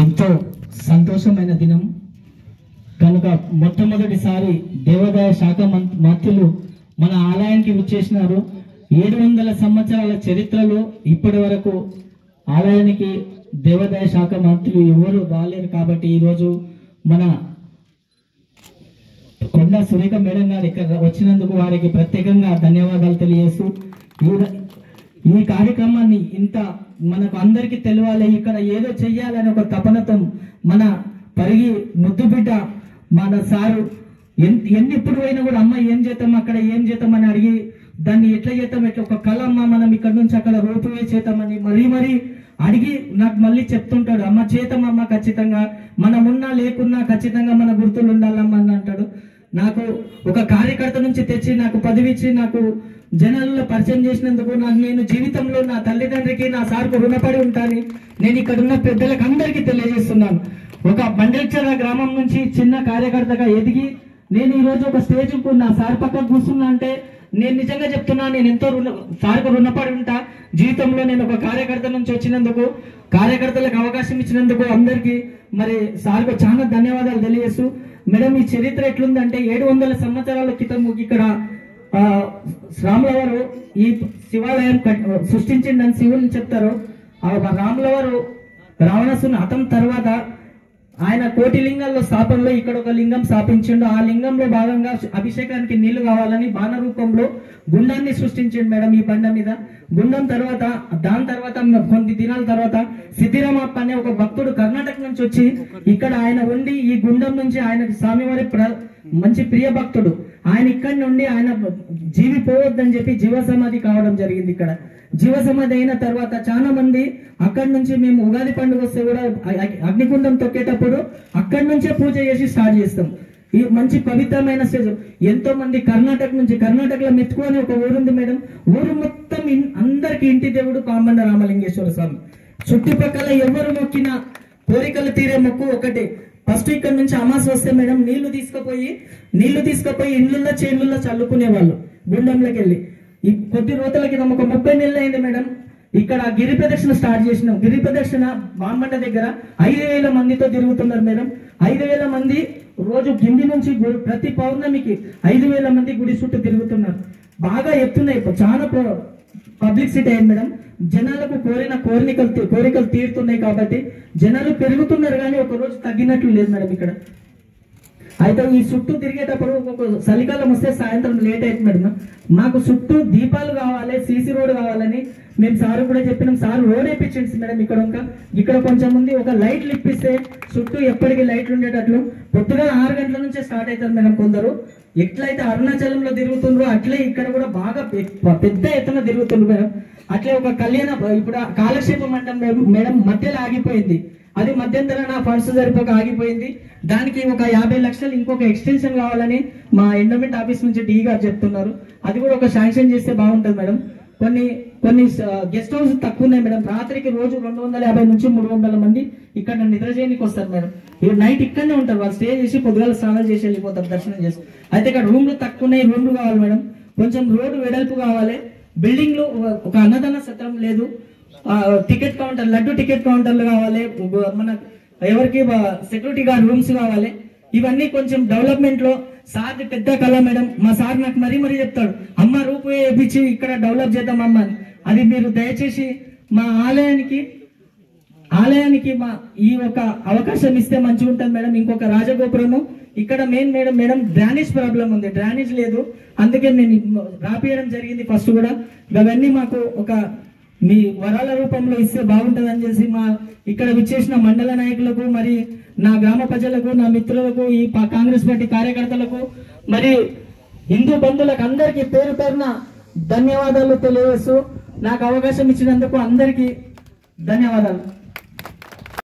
ఎంతో సంతోషమైన దినం కనుక మొట్టమొదటిసారి దేవాదాయ శాఖ మంత్రులు మన ఆలయానికి విచ్చేసినారు. 700 సంవత్సరాల చరిత్రలో ఇప్పటి వరకు ఆలయానికి దేవాదాయ శాఖ మంత్రులు ఎవరు రాలేరు. కాబట్టి ఈరోజు మన కొండ సురేఖ మేడం గారు ఇక్కడ వచ్చినందుకు వారికి ప్రత్యేకంగా ధన్యవాదాలు తెలియజేస్తూ ఈ కార్యక్రమాన్ని ఇంత మనకు అందరికీ తెలియాలి, ఇక్కడ ఏదో చెయ్యాలని ఒక తపనతో మన పరిగి ముద్దు బిడ్డ మన సారు ఎన్నిప్పుడు అయినా కూడా అమ్మ ఏం చేద్దాం అక్కడ ఏం చేద్దాం అని అడిగి దాన్ని ఎట్లా చేద్దాం ఎట్లా ఒక కళ అమ్మ మనం ఇక్కడ నుంచి అక్కడ రూపువే చేద్దామని మరీ అడిగి నాకు మళ్ళీ చెప్తుంటాడు, అమ్మ చేద్దామమ్మ ఖచ్చితంగా, మనం ఉన్నా లేకున్నా ఖచ్చితంగా మన గుర్తులు ఉండాలమ్మ అని అంటాడు. నాకు ఒక కార్యకర్త నుంచి తెచ్చి నాకు పదవిచ్చి నాకు జనాల్లో పరిచయం చేసినందుకు నేను జీవితంలో నా తల్లిదండ్రికి నా సార్కు రుణపడి ఉంటాను. నేను ఇక్కడ ఉన్న పెద్దలకు అందరికీ తెలియజేస్తున్నాను. ఒక బండెల్చర గ్రామం నుంచి చిన్న కార్యకర్తగా ఎదిగి నేను ఈరోజు ఒక స్టేజ్కు నా సార్ పక్కన కూర్చున్నా అంటే నేను నిజంగా చెప్తున్నా, నేను ఎంతో సార్కు రుణపడి ఉంటా. జీవితంలో నేను ఒక కార్యకర్త నుంచి వచ్చినందుకు, కార్యకర్తలకు అవకాశం ఇచ్చినందుకు అందరికీ మరి సార్కు చాలా ధన్యవాదాలు తెలియజేస్తూ, మేడం ఈ చరిత్ర ఎట్లుందంటే 700 సంవత్సరాల క్రితం ఇక్కడ రాములవారు ఈ శివాలయం సృష్టించిందని శివుని చెప్తారు. రాములవారు రావణాసుని హతం తర్వాత ఆయన కోటి లింగాల్లో స్థాపనలో ఇక్కడ ఒక లింగం స్థాపించిండు. ఆ లింగంలో భాగంగా అభిషేకానికి నీళ్లు కావాలని బాణ రూపంలో గుండాన్ని సృష్టించిండు మేడం ఈ బండ మీద. గుండం తర్వాత దాని తర్వాత కొన్ని దినాల తర్వాత సిద్ధిరామప్ప అనే ఒక భక్తుడు కర్ణాటక నుంచి వచ్చి ఇక్కడ ఆయన ఉండి ఈ గుండం నుంచి ఆయనకు స్వామివారి మంచి ప్రియ భక్తుడు ఆయన ఇక్కడి నుండి ఆయన జీవి పోవద్దని చెప్పి జీవ సమాధి కావడం జరిగింది. ఇక్కడ జీవ సమాధి అయిన తర్వాత చాలా మంది అక్కడి నుంచి మేము ఉగాది పండుగ వస్తే కూడా అగ్నికుండం తొక్కేటప్పుడు అక్కడి నుంచే పూజ చేసి స్టార్ట్ చేస్తాం. ఈ మంచి పవిత్రమైన స్టేజ్. ఎంతో మంది కర్ణాటకలో మెతుకు అని ఒక ఊరుంది మేడం. ఊరు మొత్తం అందరికి ఇంటి దేవుడు పాంబండ రామలింగేశ్వర స్వామి. చుట్టుపక్కల ఎవరు మొక్కినా కోరికలు తీరే మొక్కు ఒకటే. ఫస్ట్ ఇక్కడ నుంచి అమాస వస్తే మేడం నీళ్లు తీసుకుపోయి ఇండ్లలో చేనుల్లో చల్లుకునే వాళ్ళు గుండంలోకి వెళ్ళి. ఈ కొద్ది రోజుల కింద ఒక 30 నెలలు అయింది మేడం ఇక్కడ గిరి ప్రదక్షిణ స్టార్ట్ చేసినాం. గిరి ప్రదక్షిణ బాంబండ దగ్గర 5,000 మందితో తిరుగుతున్నారు మేడం. 5,000 మంది రోజు కింది నుంచి ప్రతి పౌర్ణమికి 5,000 మంది గుడి చుట్టూ తిరుగుతున్నారు. బాగా ఎత్తున్నాయి, చాలా పబ్లిసిటీ అయింది మేడం. జనాలకు కోరికలు తీరుతున్నాయి కాబట్టి జనాలు పెరుగుతున్నారు కానీ ఒక రోజు తగ్గినట్లు లేదు మేడం ఇక్కడ. అయితే ఈ చుట్టూ తిరిగేటప్పుడు ఒక చలికాలం వస్తే సాయంత్రం లేట్ అవుతుంది మేడం. మాకు చుట్టూ దీపాలు కావాలి, సీసీ రోడ్ కావాలని మేము సార్ కూడా చెప్పినాం. సార్ రోడ్ వేయించండి మేడం. ఇక్కడ కొంచెం ఉంది, ఒక లైట్లు ఇప్పిస్తే చుట్టూ ఎప్పటికీ లైట్లు ఉండేటట్లు. పొద్దుగా 6 గంటల నుంచే స్టార్ట్ అవుతారు మేడం. కొందరు ఎట్లయితే అరుణాచలంలో తిరుగుతుండ్రో అట్లే ఇక్కడ కూడా బాగా పెద్ద ఎత్తున తిరుగుతుండ్రు మేడం. అట్లే ఒక ఇప్పుడు కాలక్షేపం అంటే మేడం మధ్యలో ఆగిపోయింది. అది మధ్యంతరాన ఫండ్స్ సరిపోక ఆగిపోయింది. దానికి ఒక 50 లక్షలు ఇంకొక ఎక్స్టెన్షన్ కావాలని మా ఎండోమెంట్ ఆఫీస్ నుంచి డీ గారు చెప్తున్నారు. అది కూడా ఒక శాంక్షన్ చేస్తే బాగుంటుంది మేడం. కొన్ని గెస్ట్ హౌస్ తక్కువ ఉన్నాయి మేడం. రాత్రికి రోజు 250 నుంచి 300 మంది ఇక్కడ నిద్ర చేయడానికి వస్తారు మేడం. నైట్ ఇక్కడనే ఉంటారు. వాళ్ళు స్టే చేసి పొద్దుగాల స్నానాలు చేసి వెళ్ళిపోతారు దర్శనం చేసి. అయితే ఇక్కడ రూమ్లు తక్కువ ఉన్నాయి, రూమ్లు కావాలి మేడం. కొంచెం రోడ్డు వెడల్పు కావాలి. బిల్డింగ్లు ఒక అన్నదాన సత్రం లేదు. టికెట్ కౌంటర్, లడ్డు టికెట్ కౌంటర్లు కావాలి. మన ఎవరికి సెక్యూరిటీ గార్డ్ రూమ్స్ కావాలి. ఇవన్నీ కొంచెం డెవలప్మెంట్ లో సార్ పెద్ద కళ మేడం. మా సార్ నాకు మరీ చెప్తాడు, అమ్మ రూపాయి వేయించి ఇక్కడ డెవలప్ చేద్దాం అమ్మ అని. అది మీరు దయచేసి మా ఆలయానికి మా ఈ ఒక అవకాశం ఇస్తే మంచిగా ఉంటుంది మేడం. ఇంకొక రాజగోపురము ఇక్కడ మెయిన్ మేడం డ్రైనేజ్ ప్రాబ్లం ఉంది, డ్రైనేజ్ లేదు. అందుకే నేను రాపియడం జరిగింది ఫస్ట్ కూడా. అవన్నీ మాకు ఒక మీ వరాల రూపంలో ఇస్తే బాగుంటుందని చేసి మా ఇక్కడ విచ్చేసిన మండల నాయకులకు, మరి నా గ్రామ ప్రజలకు, నా మిత్రులకు, ఈ కాంగ్రెస్ పార్టీ కార్యకర్తలకు, మరి హిందూ బంధువులకు అందరికీ పేరు పేరున ధన్యవాదాలు తెలియజేస్తూ నాకు అవకాశం ఇచ్చినందుకు అందరికీ ధన్యవాదాలు.